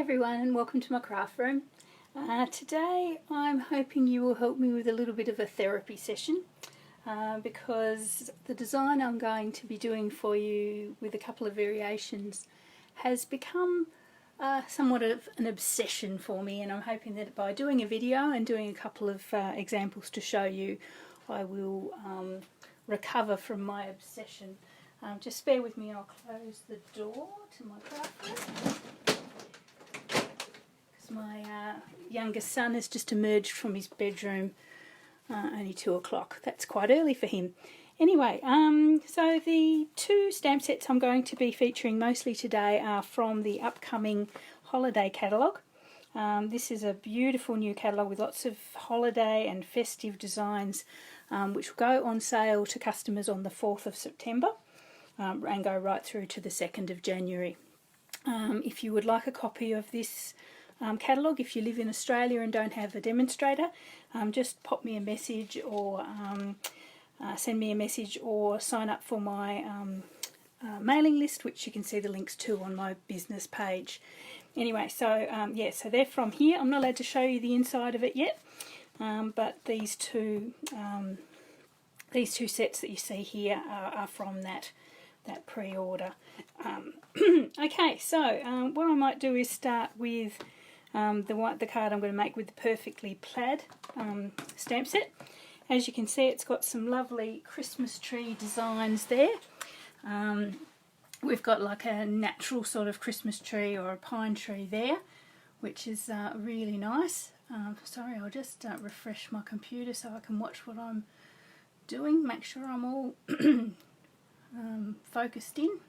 everyone, and welcome to my craft room. Today I'm hoping you will help me with a little bit of a therapy session because the design I'm going to be doing for you with a couple of variations has become somewhat of an obsession for me, and I'm hoping that by doing a video and doing a couple of examples to show you, I will recover from my obsession. Just bear with me, I'll close the door to my craft room. My youngest son has just emerged from his bedroom, only 2 o'clock. That's quite early for him. Anyway, so the two stamp sets I'm going to be featuring mostly today are from the upcoming Holiday Catalogue. This is a beautiful new catalogue with lots of holiday and festive designs, which will go on sale to customers on the 4th of September and go right through to the 2nd of January. If you would like a copy of this catalogue, if you live in Australia and don't have a demonstrator, just pop me a message or send me a message or sign up for my mailing list, which you can see the links to on my business page. Anyway, so yeah, so they're from here. I'm not allowed to show you the inside of it yet, but these two sets that you see here are from that pre-order. Okay, so what I might do is start with the card I'm going to make with the Perfectly Plaid stamp set. As you can see, it's got some lovely Christmas tree designs there. We've got like a natural sort of Christmas tree or a pine tree there, which is really nice. Sorry, I'll just refresh my computer so I can watch what I'm doing, make sure I'm all focused in.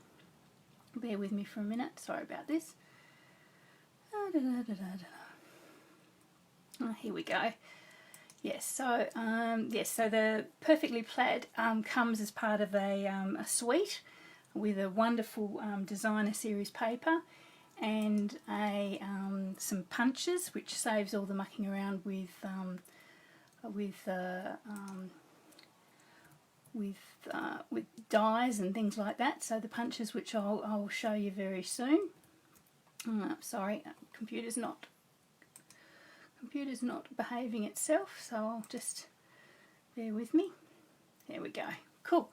Bear with me for a minute, sorry about this. Oh, here we go. Yes, so so the Perfectly Plaid comes as part of a suite with a wonderful designer series paper and some punches, which saves all the mucking around with dies and things like that. So the punches, which I'll show you very soon. Sorry, computer's not behaving itself, so I'll just bear with me. There we go. Cool.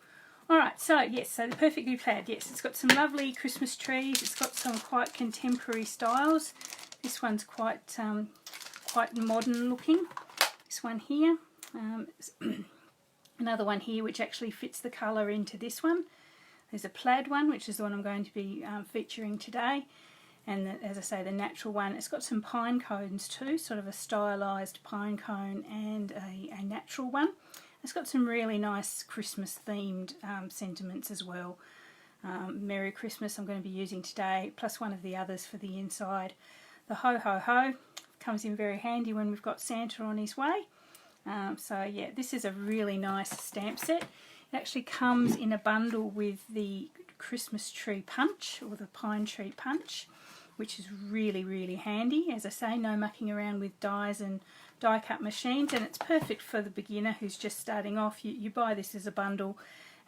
Alright, so yes, so the Perfectly Plaid, yes, it's got some lovely Christmas trees, it's got some quite contemporary styles. This one's quite modern looking. This one here, another one here which actually fits the colour into this one. There's a plaid one, which is the one I'm going to be featuring today. And as I say, the natural one, it's got some pine cones too, sort of a stylised pine cone and a natural one. It's got some really nice Christmas themed sentiments as well. Merry Christmas I'm going to be using today, plus one of the others for the inside. The Ho Ho Ho comes in very handy when we've got Santa on his way. So yeah, this is a really nice stamp set. It actually comes in a bundle with the Christmas tree punch, or the pine tree punch, which is really, really handy. As I say, no mucking around with dies and die cut machines, and it's perfect for the beginner who's just starting off. You buy this as a bundle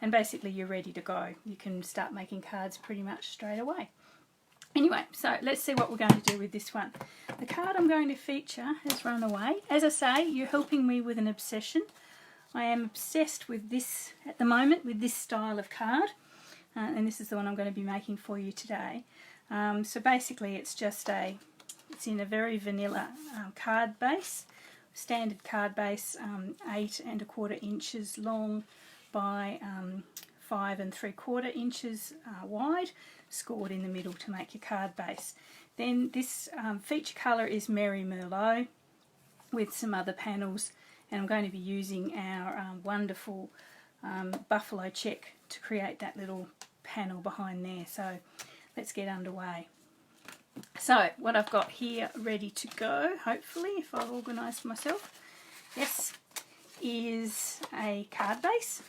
and basically you're ready to go. You can start making cards pretty much straight away. Anyway, so let's see what we're going to do with this one. The card I'm going to feature has run away. As I say, you're helping me with an obsession. I am obsessed with this at the moment, with this style of card, and this is the one I'm going to be making for you today. So basically it's it's in a very vanilla card base, standard card base, 8 1/4 inches long by 5 3/4 inches wide, scored in the middle to make your card base. Then this feature colour is Merry Merlot with some other panels, and I'm going to be using our wonderful buffalo check to create that little panel behind there. So let's get underway. So what I've got here ready to go, hopefully, if I've organised myself, yes, is a card base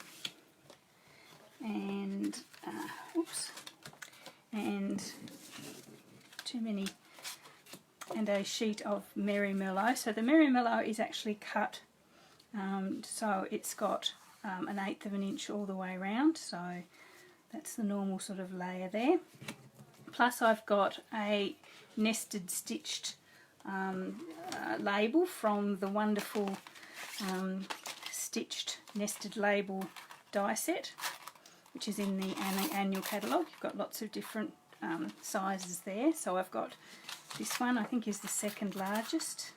and and a sheet of Merry Merlot. So the Merry Merlot is actually cut, so it's got 1/8 of an inch all the way around, so that's the normal sort of layer there. Plus I've got a nested stitched label from the wonderful stitched nested label die set, which is in the annual catalogue. You've got lots of different sizes there. So I've got this one, I think is the second largest.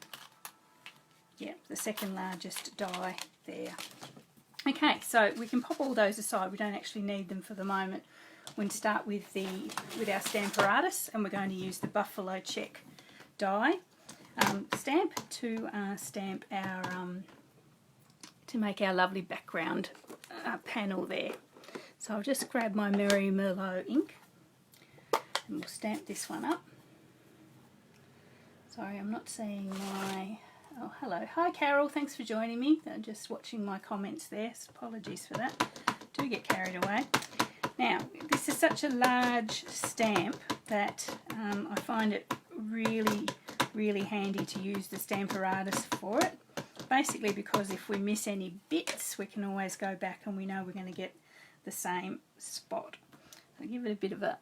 Yeah, the second largest die there. Okay, so we can pop all those aside. We don't actually need them for the moment. We can start with our Stamparatus, and we're going to use the buffalo check die stamp to stamp our to make our lovely background panel there. So I'll just grab my Merry Merlot ink and we'll stamp this one up. Sorry, I'm not seeing my... Oh, hello. Hi, Carol. Thanks for joining me. I'm just watching my comments there. So apologies for that. Do get carried away. Now, this is such a large stamp that I find it really, really handy to use the Stamparatus for it. Basically because if we miss any bits, we can always go back and we know we're going to get the same spot. So give it a bit of a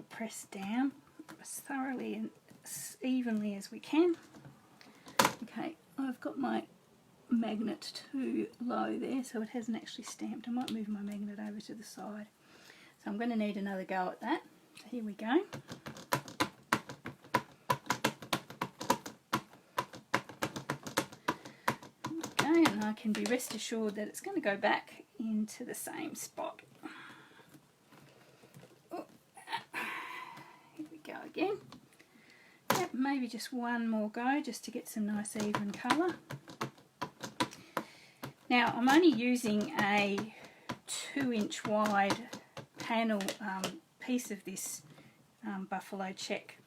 press down as thoroughly and evenly as we can. Okay, I've got my magnet too low there, so it hasn't actually stamped. I might move my magnet over to the side. So I'm going to need another go at that. So here we go. Okay, and I can be rest assured that it's going to go back into the same spot. Oh, here we go again. Yep, maybe just one more go just to get some nice even colour. Now I'm only using a 2-inch wide panel piece of this buffalo check.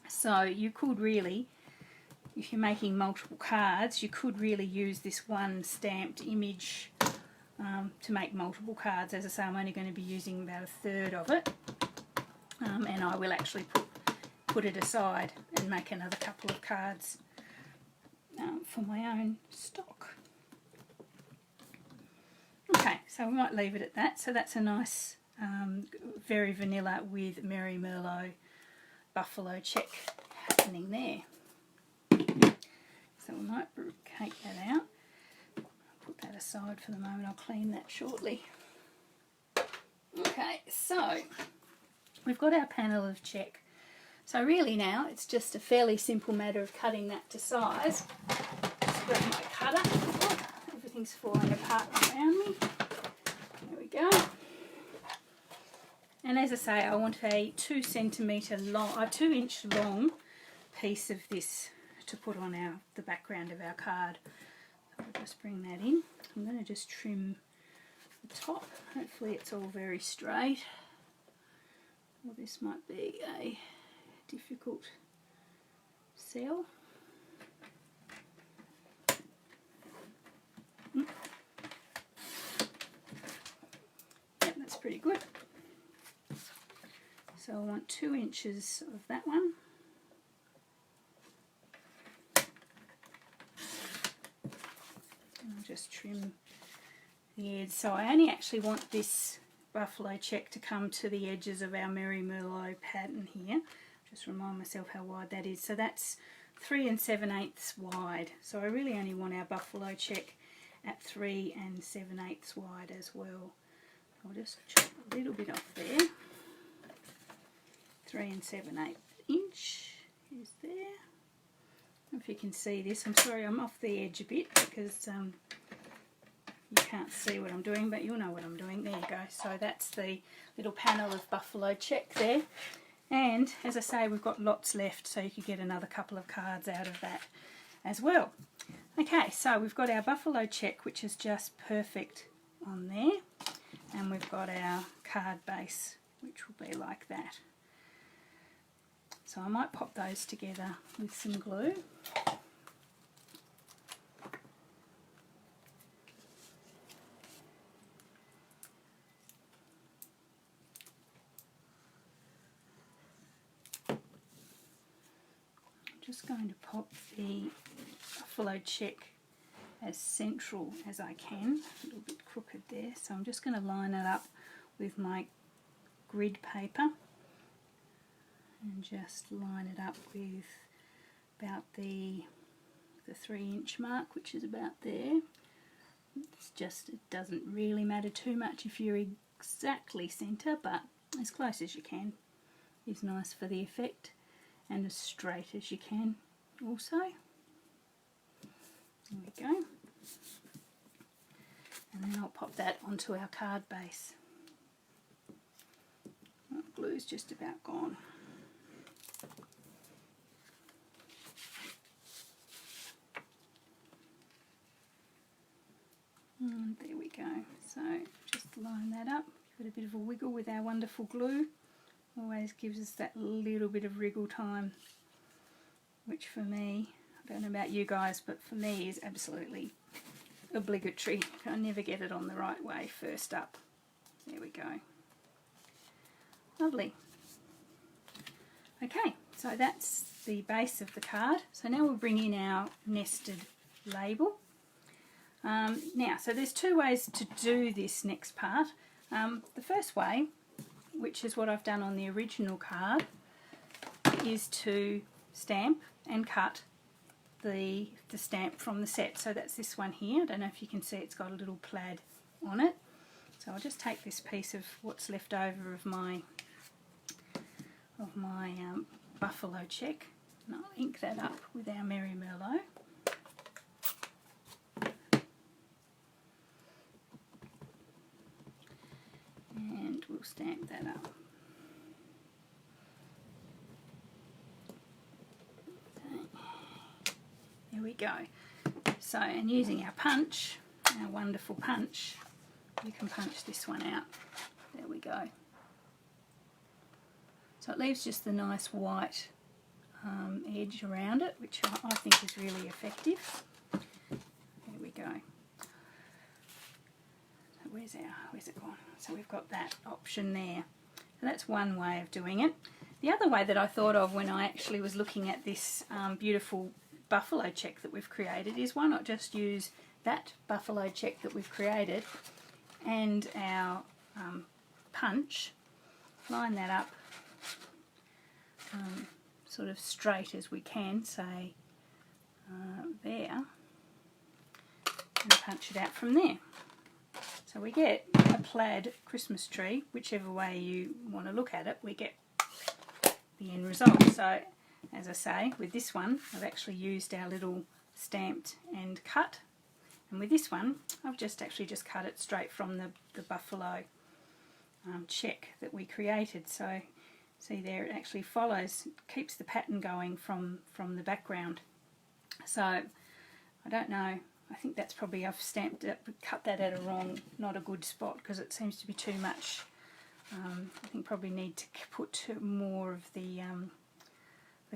So you could really, if you're making multiple cards, you could really use this one stamped image to make multiple cards. As I say, I'm only going to be using about 1/3 of it, and I will actually put it aside and make another couple of cards for my own stock. Okay, so we might leave it at that. So that's a nice, very vanilla with Merry Merlot buffalo check happening there. So we might take that out. Put that aside for the moment. I'll clean that shortly. Okay, so we've got our panel of check. So really now it's just a fairly simple matter of cutting that to size. Just grab my cutter. Oh, everything's falling apart around me. There we go. And as I say, I want a 2-inch long piece of this to put on the background of our card. So I'll just bring that in. I'm going to just trim the top. Hopefully it's all very straight. Well, this might be a difficult sell. Yep, that's pretty good. So I want 2 inches of that one. And I'll just trim the edge. So I only actually want this buffalo check to come to the edges of our Merry Merlot pattern here. Just remind myself how wide that is. So that's 3 7/8 wide. So I really only want our buffalo check at 3 7/8 wide as well. I'll just chop a little bit off there. 3 7/8 inch is there. I don't know if you can see this. I'm sorry, I'm off the edge a bit because you can't see what I'm doing, but you'll know what I'm doing. There you go. So that's the little panel of buffalo check there. And as I say, we've got lots left, so you could get another couple of cards out of that as well. Okay, so we've got our buffalo check, which is just perfect on there. And we've got our card base, which will be like that. So I might pop those together with some glue. Just going to pop the buffalo check as central as I can, a little bit crooked there, so I'm just going to line it up with my grid paper and just line it up with about the 3-inch mark, which is about there. It doesn't really matter too much if you're exactly centre, but as close as you can is nice for the effect, and as straight as you can also. There we go. And then I'll pop that onto our card base. Oh, glue's just about gone. And there we go. So just line that up. Give it a bit of a wiggle with our wonderful glue. Always gives us that little bit of wriggle time, which for me, I don't know about you guys, but for me is absolutely obligatory. I never get it on the right way first up. There we go. Lovely. Okay, so that's the base of the card. So now we'll bring in our nested label. Now, so there's two ways to do this next part. The first way, which is what I've done on the original card, is to stamp and cut the stamp from the set. So that's this one here. I don't know if you can see, it's got a little plaid on it. So I'll just take this piece of what's left over of my buffalo check, and I'll ink that up with our Merry Merlot. And we'll stamp that up. There we go. So, and using our punch, our wonderful punch, you can punch this one out. There we go. So it leaves just the nice white edge around it, which I think is really effective. There we go. So where's it gone? So we've got that option there. So that's one way of doing it. The other way that I thought of when I actually was looking at this beautiful buffalo check that we've created is, why not just use that buffalo check that we've created and our punch, line that up sort of straight as we can, say there, and punch it out from there. So we get a plaid Christmas tree. Whichever way you want to look at it, we get the end result. So as I say, with this one I've actually used our little stamped and cut, and with this one I've just cut it straight from the buffalo check that we created. So see there, it actually follows, keeps the pattern going from the background. So I don't know, I think that's probably, I've stamped it, cut that at a wrong, not a good spot, because it seems to be too much. I think probably need to put more of the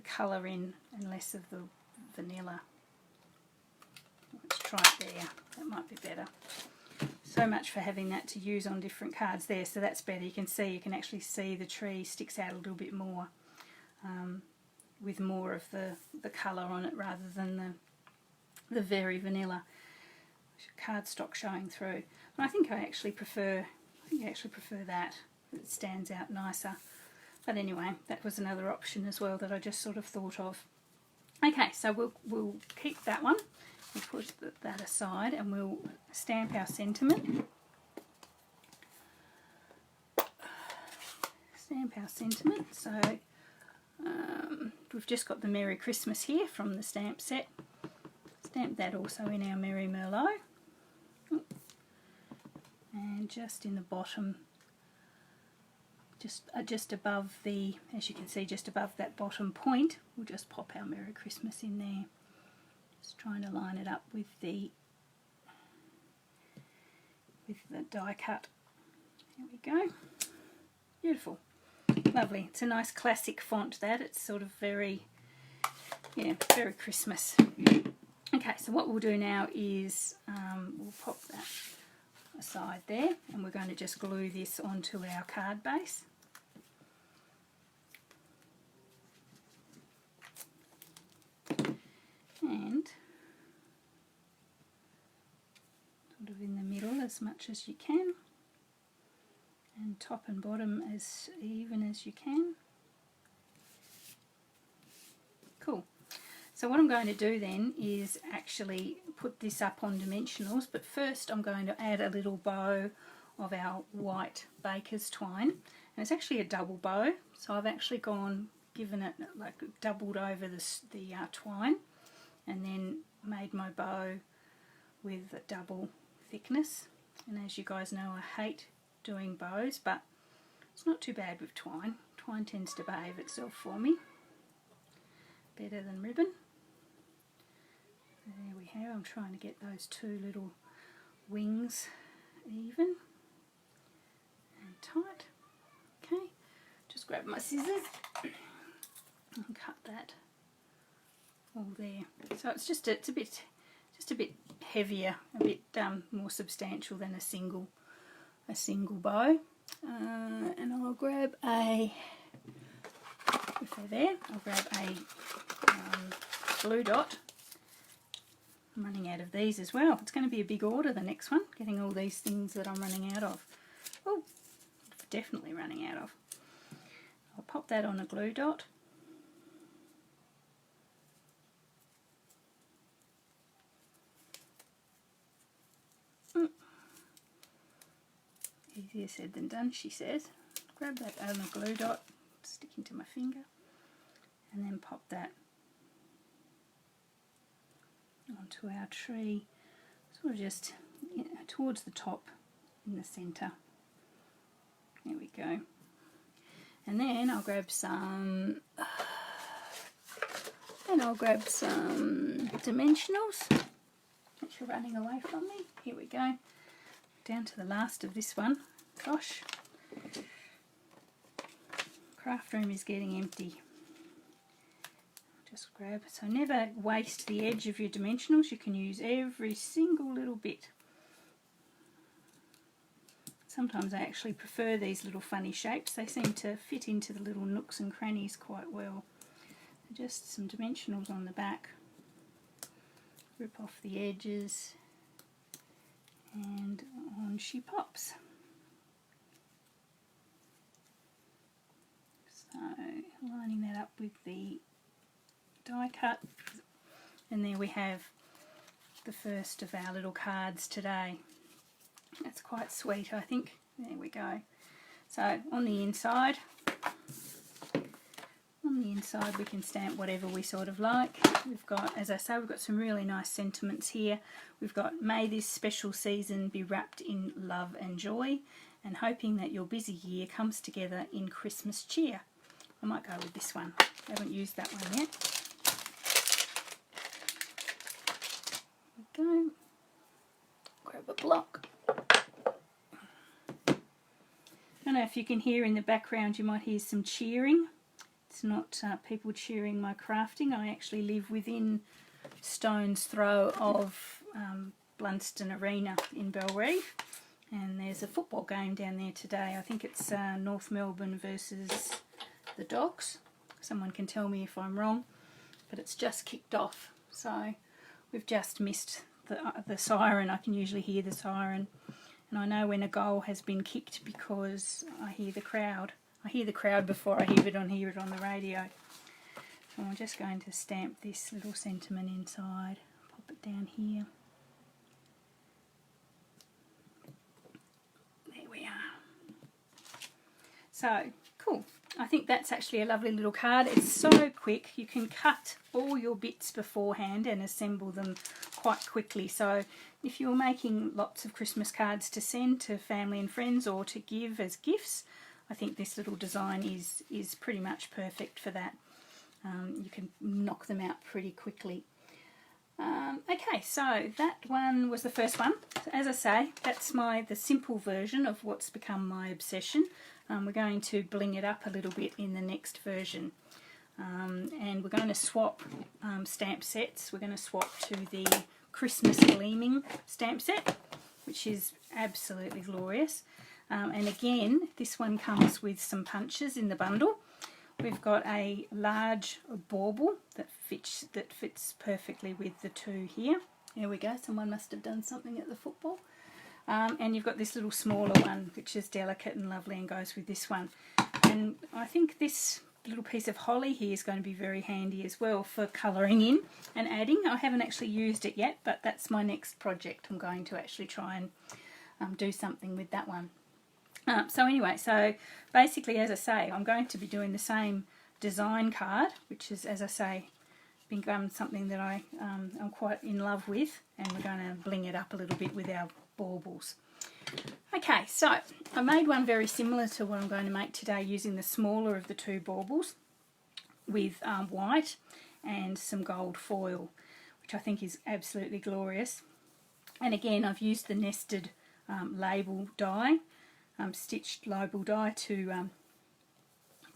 colour in and less of the vanilla. Let's try it there, that might be better. So much for having that to use on different cards there, so that's better. You can actually see the tree sticks out a little bit more with more of the colour on it rather than the very vanilla cardstock showing through. And I think I actually prefer that. It stands out nicer. But anyway, that was another option as well that I just sort of thought of. Okay, so we'll keep that one. We'll put that aside and we'll stamp our sentiment. Stamp our sentiment. So we've just got the Merry Christmas here from the stamp set. Stamp that also in our Merry Merlot. And just in the bottom, just above the, as you can see, just above that bottom point, we'll just pop our Merry Christmas in there. Just trying to line it up with the die cut. There we go. Beautiful. Lovely. It's a nice classic font that. It's sort of very Christmas. Okay, so what we'll do now is we'll pop that aside there, and we're going to just glue this onto our card base. And sort of in the middle as much as you can, and top and bottom as even as you can. Cool. So what I'm going to do then is actually put this up on dimensionals, but first I'm going to add a little bow of our white baker's twine, and it's actually a double bow, so I've actually given it like doubled over the twine, and then made my bow with a double thickness. And as you guys know, I hate doing bows, but it's not too bad with twine. Twine tends to behave itself for me better than ribbon. There we have. I'm trying to get those two little wings even and tight. Okay, just grab my scissors and cut that all there. So it's a bit heavier, a bit more substantial than a single bow. And I'll grab if they're there, I'll grab a glue dot. I'm running out of these as well. It's going to be a big order, the next one, getting all these things that I'm running out of. Oh, definitely running out of. I'll pop that on a glue dot. Easier said than done, she says. Grab that on a glue dot, sticking to my finger, and then pop that onto our tree, sort of just towards the top in the centre. There we go. And then I'll grab some dimensionals, which are running away from me. Here we go. Down to the last of this one. Gosh, craft room is getting empty. Just grab, so never waste the edge of your dimensionals. You can use every single little bit. Sometimes I actually prefer these little funny shapes. They seem to fit into the little nooks and crannies quite well. Just some dimensionals on the back. Rip off the edges, and on she pops. So lining that up with the die cut, and there we have the first of our little cards today. That's quite sweet, I think. There we go. So on the inside we can stamp whatever we sort of like. We've got, as I say, we've got some really nice sentiments here. We've got, may this special season be wrapped in love and joy, and hoping that your busy year comes together in Christmas cheer. I might go with this one. I haven't used that one yet. There we go. Grab a block. I don't know if you can hear in the background, you might hear some cheering. It's not people cheering my crafting. I actually live within stone's throw of Blunston Arena in Belrive, and there's a football game down there today. I think it's North Melbourne versus the Dogs. Someone can tell me if I'm wrong, but it's just kicked off, so we've just missed the siren. I can usually hear the siren, and I know when a goal has been kicked because I hear the crowd. I hear the crowd before I hear it on the radio. So I'm just going to stamp this little sentiment inside, pop it down here. There we are. So, cool. I think that's actually a lovely little card. It's so quick. You can cut all your bits beforehand and assemble them quite quickly. So if you're making lots of Christmas cards to send to family and friends or to give as gifts, I think this little design is pretty much perfect for that. You can knock them out pretty quickly. Okay, so that one was the first one. As I say, that's the simple version of what's become my obsession. We're going to bling it up a little bit in the next version. And we're going to swap stamp sets. We're going to swap to the Christmas Gleaming stamp set, which is absolutely glorious. And again, this one comes with some punches in the bundle. We've got a large bauble that fits perfectly with the two here. There we go. Someone must have done something at the football. And you've got this little smaller one which is delicate and lovely and goes with this one. And I think this little piece of holly here is going to be very handy as well for colouring in and adding. I haven't actually used it yet, but that's my next project. I'm going to actually try and do something with that one. So anyway, so basically, as I say, I'm going to be doing the same design card, which is, as I say, become something that I'm quite in love with, and we're going to bling it up a little bit with our baubles. Okay, so I made one very similar to what I'm going to make today using the smaller of the two baubles with white and some gold foil, which I think is absolutely glorious. And again, I've used the nested label die, stitched label die to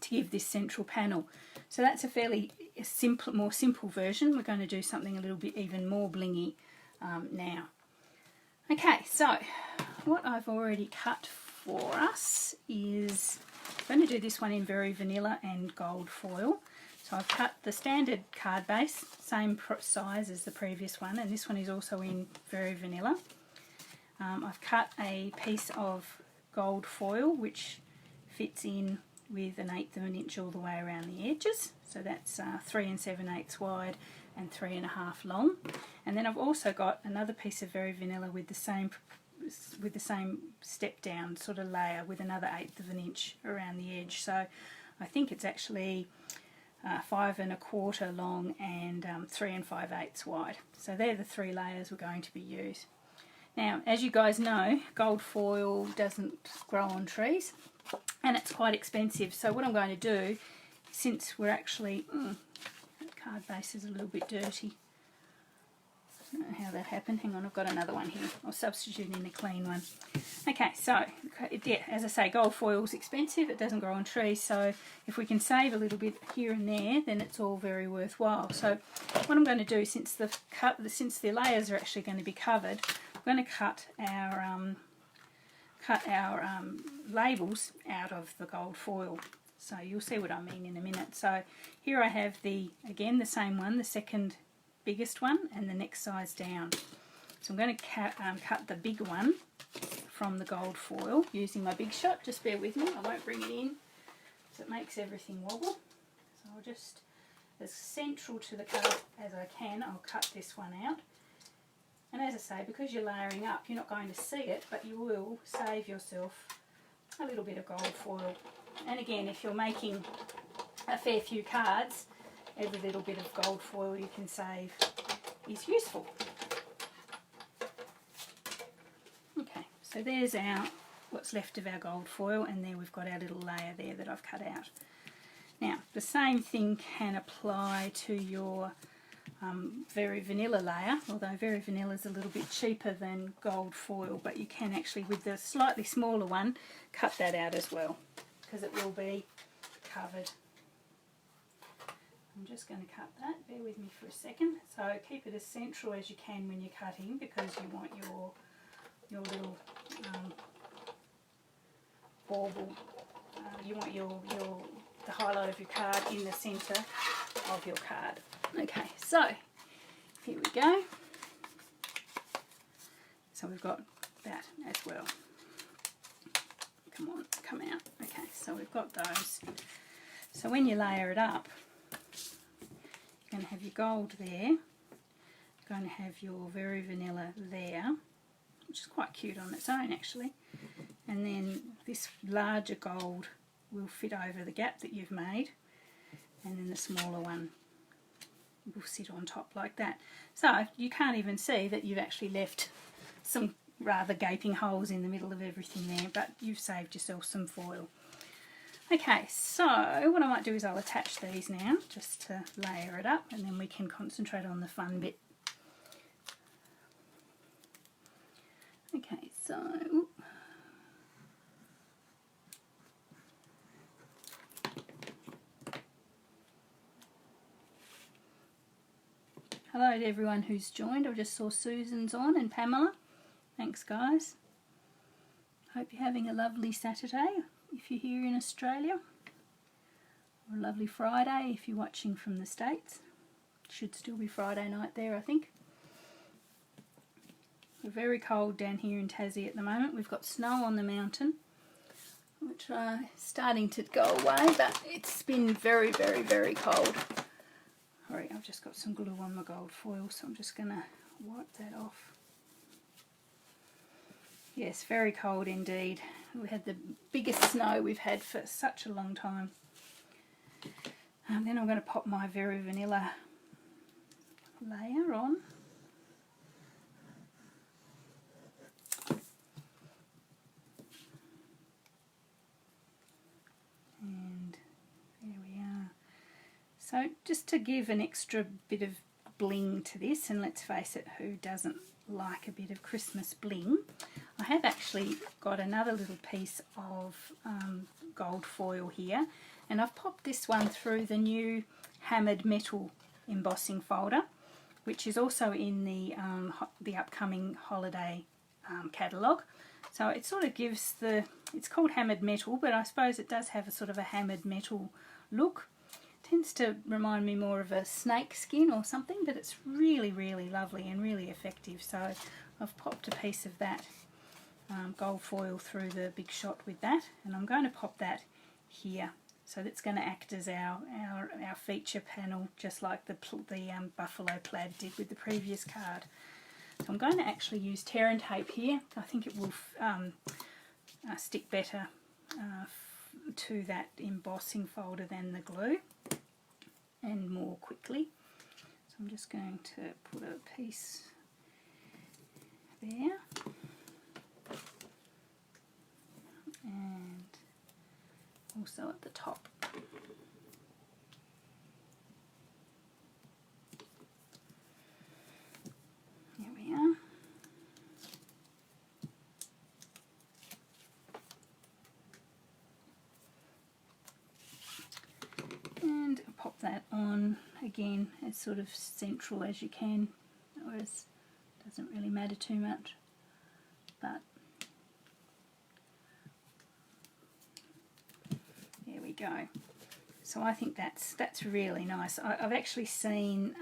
give this central panel. So that's a fairly more simple version. We're going to do something a little bit even more blingy now. Okay, so what I've already cut for us is, I'm going to do this one in very vanilla and gold foil. So I've cut the standard card base, same size as the previous one, and this one is also in very vanilla. I've cut a piece of gold foil which fits in with 1/8 of an inch all the way around the edges. So that's 3 7/8 wide and 3.5 long. And then I've also got another piece of very vanilla with the same step down sort of layer with another 1/8 of an inch around the edge. So I think it's actually 5 1/4 long and 3 5/8 wide. So they're the 3 layers we're going to be using. Now, as you guys know, gold foil doesn't grow on trees and it's quite expensive. So what I'm going to do, since we're actually, that card base is a little bit dirty. I don't know how that happened. Hang on, I've got another one here. I'll substitute in a clean one. Okay, so, yeah, as I say, gold foil is expensive. It doesn't grow on trees, so if we can save a little bit here and there, then it's all very worthwhile. So what I'm going to do, since the layers are actually going to be covered, I'm going to cut our labels out of the gold foil. So you'll see what I mean in a minute. So here I have again the same one, the second biggest one, and the next size down. So I'm going to cut the big one from the gold foil using my big shot. Just bear with me, I won't bring it in because it makes everything wobble. So I'll just, as central to the card as I can, I'll cut this one out. And as I say, because you're layering up, you're not going to see it, but you will save yourself a little bit of gold foil. And again, if you're making a fair few cards, every little bit of gold foil you can save is useful. Okay, so there's what's left of our gold foil, and there we've got our little layer there that I've cut out. Now, the same thing can apply to your very vanilla layer, although very vanilla is a little bit cheaper than gold foil, but you can actually, with the slightly smaller one, cut that out as well, because it will be covered. I'm just going to cut that, bear with me for a second. So keep it as central as you can when you're cutting, because you want your little bauble, you want the highlight of your card in the centre of your card. Okay, so here we go. So we've got that as well. Come on, come out. Okay, so we've got those. So when you layer it up, you're going to have your gold there. You're going to have your very vanilla there, which is quite cute on its own actually. And then this larger gold will fit over the gap that you've made, and then the smaller one will sit on top like that. So you can't even see that you've actually left some rather gaping holes in the middle of everything there, but you've saved yourself some foil. Okay, so what I might do is I'll attach these now just to layer it up, and then we can concentrate on the fun bit. Okay, so hello to everyone who's joined. I just saw Susan's on and Pamela. Thanks guys. Hope you're having a lovely Saturday if you're here in Australia, or a lovely Friday if you're watching from the States. It should still be Friday night there, I think. We're very cold down here in Tassie at the moment. We've got snow on the mountain, which is starting to go away, but it's been very, very, very cold. Alright, I've just got some glue on my gold foil, so I'm just going to wipe that off. Yes, very cold indeed. We had the biggest snow we've had for such a long time. And then I'm going to pop my Very Vanilla layer on. And there we are. So just to give an extra bit of bling to this, and let's face it, who doesn't like a bit of Christmas bling, I have actually got another little piece of gold foil here, and I've popped this one through the new hammered metal embossing folder, which is also in the upcoming holiday catalogue. So it sort of gives it's called hammered metal, but I suppose it does have a sort of a hammered metal look. Tends to remind me more of a snake skin or something, but it's really, really lovely and really effective. So I've popped a piece of that gold foil through the big shot with that, and I'm going to pop that here. So that's going to act as our feature panel, just like the buffalo plaid did with the previous card. So I'm going to actually use tear and tape here. I think it will stick better to that embossing folder than the glue, and more quickly. So I'm just going to put a piece there, and also at the top. There we are. And pop that on again as sort of central as you can, or as doesn't really matter too much, but there we go. So I think that's really nice. I've actually seen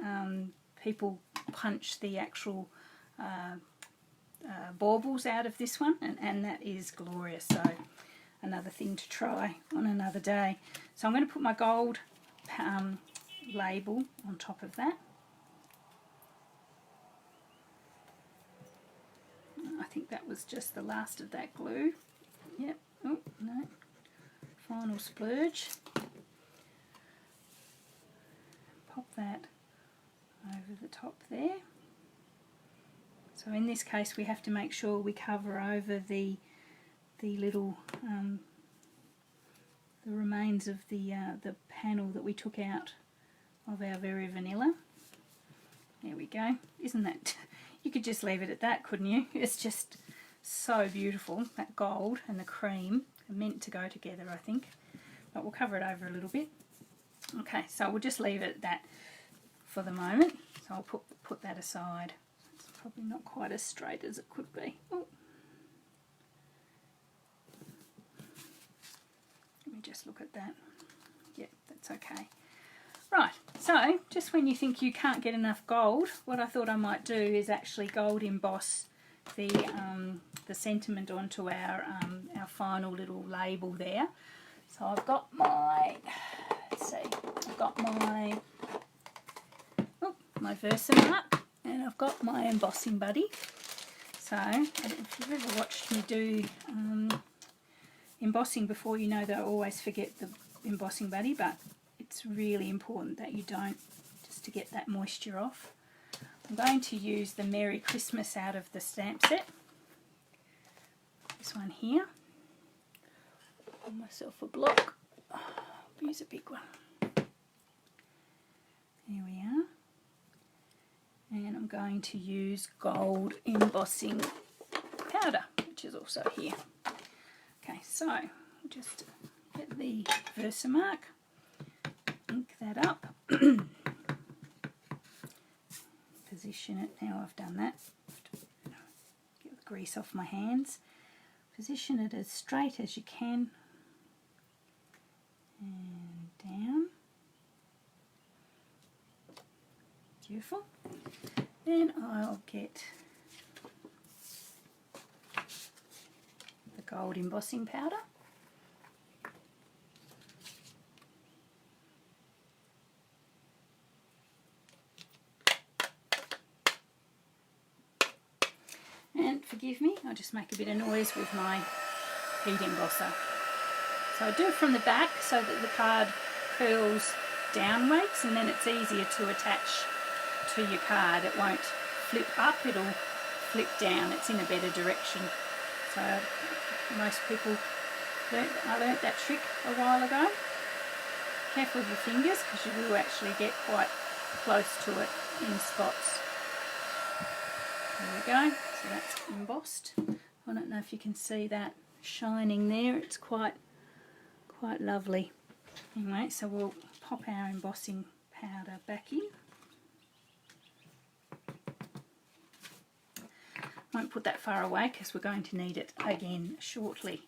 people punch the actual baubles out of this one, and that is glorious. So another thing to try on another day. So I'm going to put my gold label on top of that. I think that was just the last of that glue. Yep. Oh no. Final splurge. Pop that over the top there. So in this case we have to make sure we cover over the little the remains of the panel that we took out of our Very Vanilla. There we go. Isn't that, you could just leave it at that, couldn't you? It's just so beautiful. That gold and the cream are meant to go together, I think. But we'll cover it over a little bit. Okay, so we'll just leave it at that for the moment. So I'll put that aside. It's probably not quite as straight as it could be. Oh. Let me just look at that. Yep, that's okay. Right, so just when you think you can't get enough gold, what I thought I might do is actually gold emboss the sentiment onto our final little label there. So I've got my, let's see, I've got my Versamark, and I've got my embossing buddy. So if you've ever watched me do embossing before, you know that I always forget the embossing buddy, but it's really important that you don't, just to get that moisture off. I'm going to use the Merry Christmas out of the stamp set. This one here. Pull myself a block. I'll use a big one. There we are. And I'm going to use gold embossing powder, which is also here. Okay, so we'll just get the Versamark, ink that up, position it. Now I've done that, get the grease off my hands, position it as straight as you can, and down. Beautiful. Then I'll get gold embossing powder. And forgive me, I'll just make a bit of noise with my heat embosser. So I do it from the back so that the card curls downwards, and then it's easier to attach to your card. It won't flip up, it'll flip down. It's in a better direction. So most people I learnt that trick a while ago. Careful with your fingers because you will actually get quite close to it in spots. There we go. So that's embossed. I don't know if you can see that shining there. It's quite lovely. Anyway, so we'll pop our embossing powder back in. Won't put that far away because we're going to need it again shortly.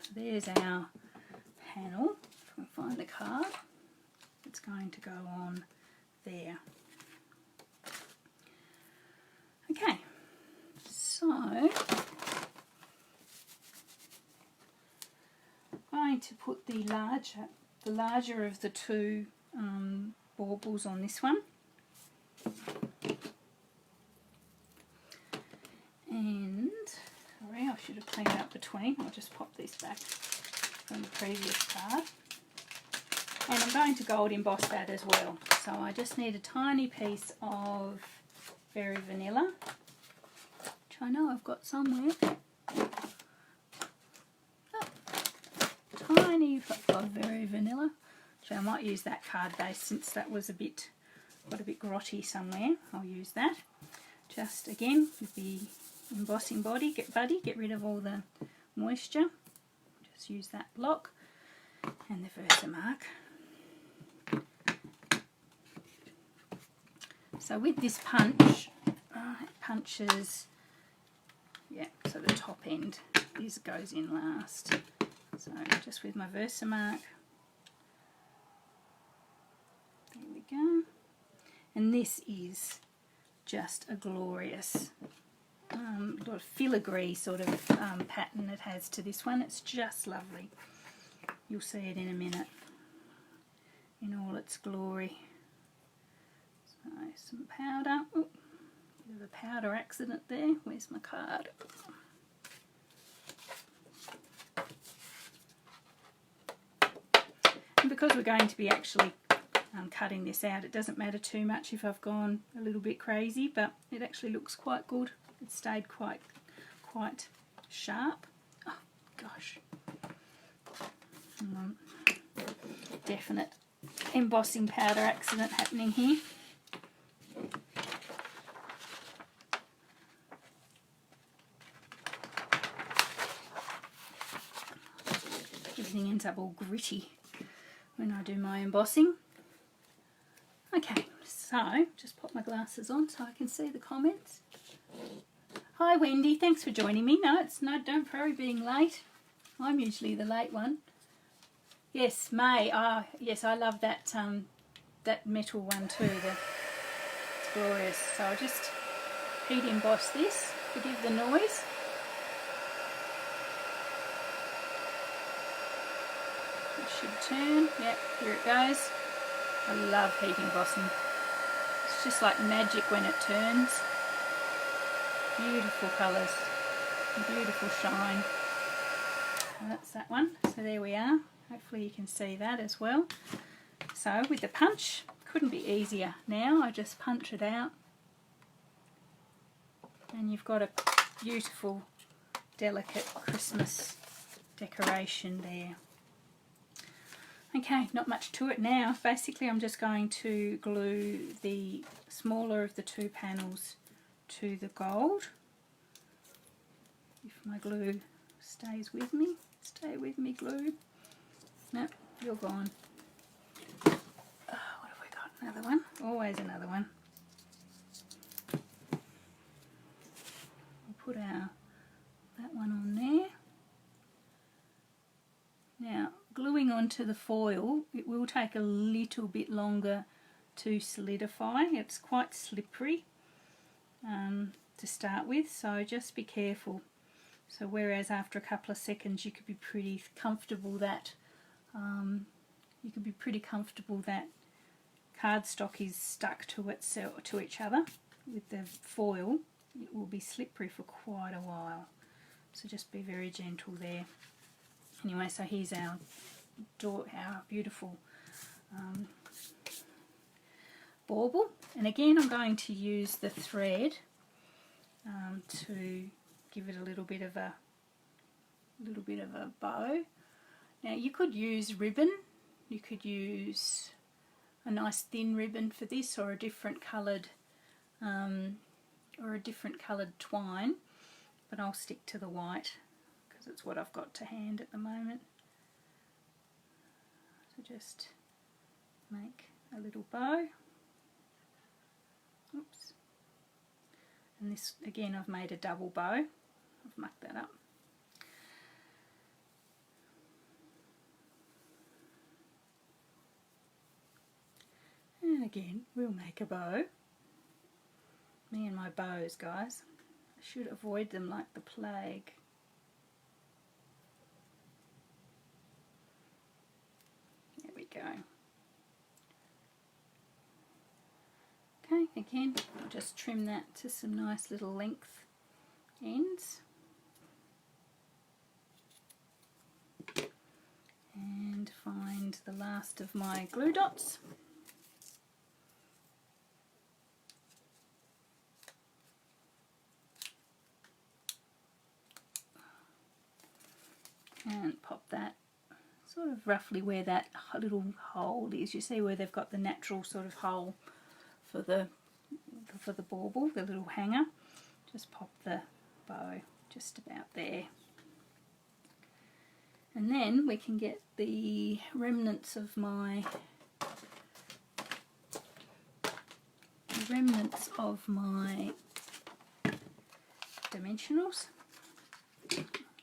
So there's our panel. If I can find the card, it's going to go on there. Okay, so I'm going to put the larger of the two baubles on this one. And, sorry, I should have cleaned up between. I'll just pop this back from the previous card. And I'm going to gold emboss that as well. So I just need a tiny piece of Very Vanilla, which I know I've got somewhere. Oh, tiny of Very Vanilla. So I might use that card base since that was got a bit grotty somewhere. I'll use that. Just again with the embossing body, get rid of all the moisture. Just use that block and the Versamark. So with this punch, it punches, yeah, so the top end goes in last. So just with my Versamark, there we go. And this is just a glorious filigree sort of pattern it has to this one. It's just lovely. You'll see it in a minute in all its glory. So some powder. Oh, bit of a powder accident there. Where's my card? And because we're going to be actually cutting this out, it doesn't matter too much if I've gone a little bit crazy, but it actually looks quite good. It stayed quite sharp. Oh gosh, definite embossing powder accident happening here. Everything ends up all gritty when I do my embossing. Okay, so just pop my glasses on so I can see the comments. Hi Wendy, thanks for joining me. Don't worry being late. I'm usually the late one. Yes, May. Yes, I love that that metal one too. It's glorious. So I'll just heat emboss this. Forgive the noise. It should turn. Yep, here it goes. I love heat embossing. It's just like magic when it turns. Beautiful colours, beautiful shine. And that's that one. So there we are. Hopefully you can see that as well. So with the punch, couldn't be easier now. I just punch it out and you've got a beautiful, delicate Christmas decoration there. Okay, not much to it now. Basically I'm just going to glue the smaller of the two panels to the gold. If my glue stays with me, stay with me glue. Nope, you're gone. Oh, what have we got? Another one? Always another one. We'll put that one on there. Now, gluing onto the foil, it will take a little bit longer to solidify. It's quite slippery to start with, so just be careful So whereas after a couple of seconds you could be pretty comfortable that cardstock is stuck to itself, to each other. With the foil, it will be slippery for quite a while. So just be very gentle there. Anyway, so here's our beautiful bauble, and again I'm going to use the thread to give it a little bit of a bow. Now you could use ribbon, you could use a nice thin ribbon for this, or a different coloured twine, but I'll stick to the white because it's what I've got to hand at the moment. So just make a little bow. Oops. And this, again, I've made a double bow. I've mucked that up. And again, we'll make a bow. Me and my bows, guys. I should avoid them like the plague. There we go. Okay, again, I'll just trim that to some nice little length ends. And find the last of my glue dots. And pop that sort of roughly where that little hole is. You see where they've got the natural sort of hole for the bauble, the little hanger. Just pop the bow just about there. And then we can get the remnants of my dimensionals,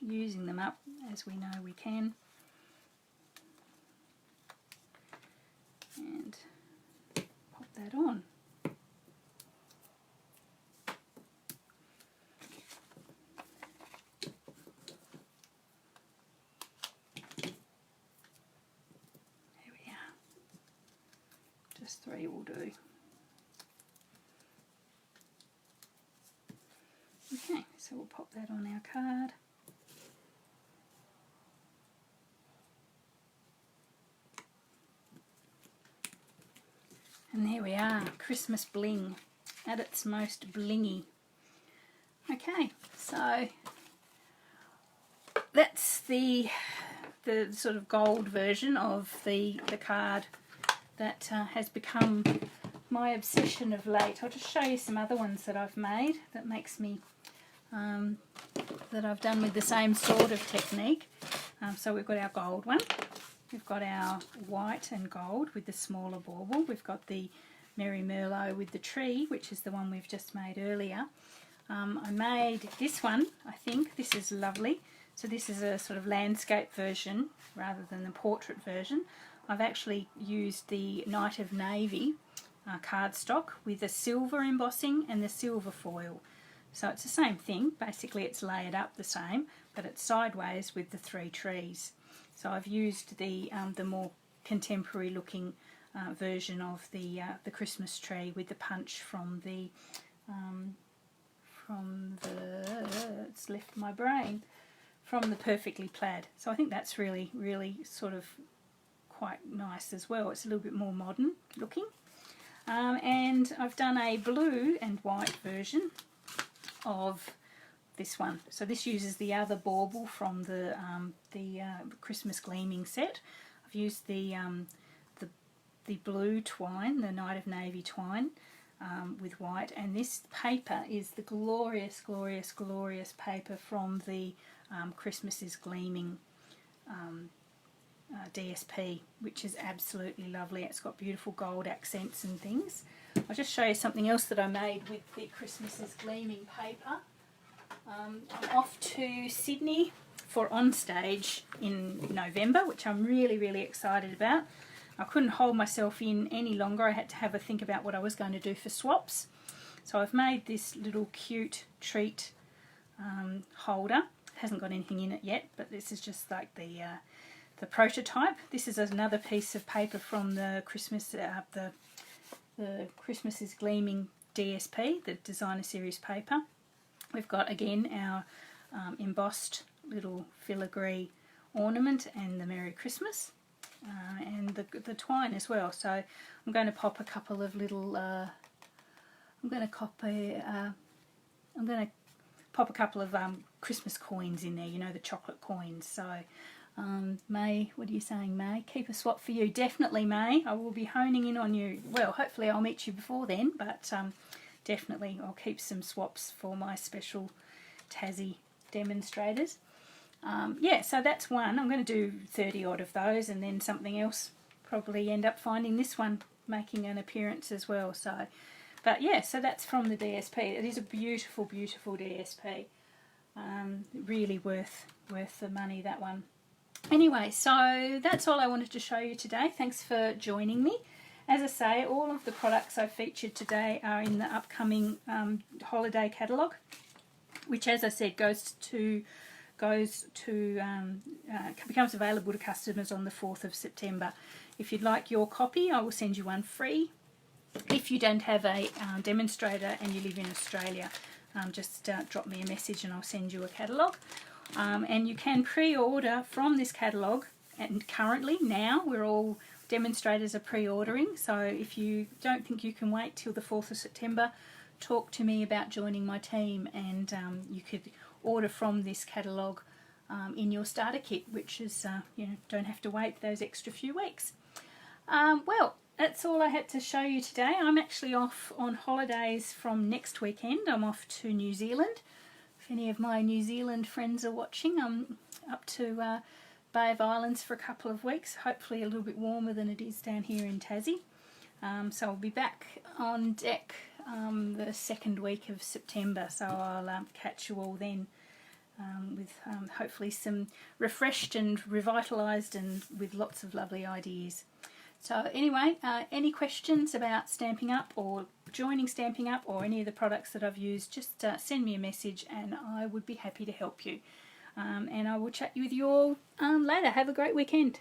using them up as we know we can, and pop that on. There we are. Just 3 will do. Okay, so we'll pop that on our card. And there we are, Christmas bling at its most blingy. Okay, so that's the sort of gold version of the card that has become my obsession of late. I'll just show you some other ones that I've made that makes me that I've done with the same sort of technique. So we've got our gold one. We've got our white and gold with the smaller bauble. We've got the Merry Merlot with the tree, which is the one we've just made earlier. I made this one, I think. This is lovely. So this is a sort of landscape version rather than the portrait version. I've actually used the Night of Navy cardstock with the silver embossing and the silver foil. So it's the same thing. Basically it's layered up the same, but it's sideways with the 3 trees. So I've used the more contemporary looking version of the Christmas tree with the punch from the it's left my brain, from the Perfectly Plaid. So I think that's really, really sort of quite nice as well. It's a little bit more modern looking. And I've done a blue and white version of this one. So this uses the other bauble from the Christmas Gleaming set. I've used the blue twine, the Night of Navy twine, with white, and this paper is the glorious, glorious, glorious paper from the Christmas is Gleaming DSP, which is absolutely lovely. It's got beautiful gold accents and things. I'll just show you something else that I made with the Christmas is Gleaming paper. I'm off to Sydney for Onstage in November, which I'm really, really excited about. I couldn't hold myself in any longer. I had to have a think about what I was going to do for swaps. So I've made this little cute treat holder. It hasn't got anything in it yet, but this is just like the prototype. This is another piece of paper from the Christmas the Christmas is Gleaming DSP, the designer series paper. We've got again our embossed little filigree ornament and the Merry Christmas, and the twine as well. So I'm going to pop a couple of little pop a couple of Christmas coins in there, you know, the chocolate coins. So May, what are you saying, May? Keep a swap for you. Definitely, May. I will be honing in on you. Well, hopefully I'll meet you before then, but definitely I'll keep some swaps for my special Tassie demonstrators. Yeah, so that's one. I'm going to do 30 odd of those, and then something else. Probably end up finding this one making an appearance as well. So, but yeah, so that's from the DSP. It is a beautiful, beautiful DSP. Really worth the money, that one. Anyway, so that's all I wanted to show you today. Thanks for joining me. As I say, all of the products I featured today are in the upcoming holiday catalogue, which, as I said, becomes available to customers on the 4th of September. If you'd like your copy, I will send you one free. If you don't have a demonstrator and you live in Australia, just drop me a message and I'll send you a catalogue. And you can pre-order from this catalogue, and currently now we're all demonstrators are pre-ordering, so if you don't think you can wait till the 4th of September, talk to me about joining my team, and you could order from this catalogue in your starter kit, which is, you know, don't have to wait those extra few weeks. Well, that's all I had to show you today. I'm actually off on holidays from next weekend. I'm off to New Zealand. If any of my New Zealand friends are watching, I'm up to Bay of Islands for a couple of weeks, hopefully a little bit warmer than it is down here in Tassie. So I'll be back on deck the second week of September, so I'll catch you all then with hopefully some refreshed and revitalised and with lots of lovely ideas. So anyway, any questions about Stampin' Up or joining Stampin' Up or any of the products that I've used, just send me a message and I would be happy to help you. And I will chat with you all later. Have a great weekend.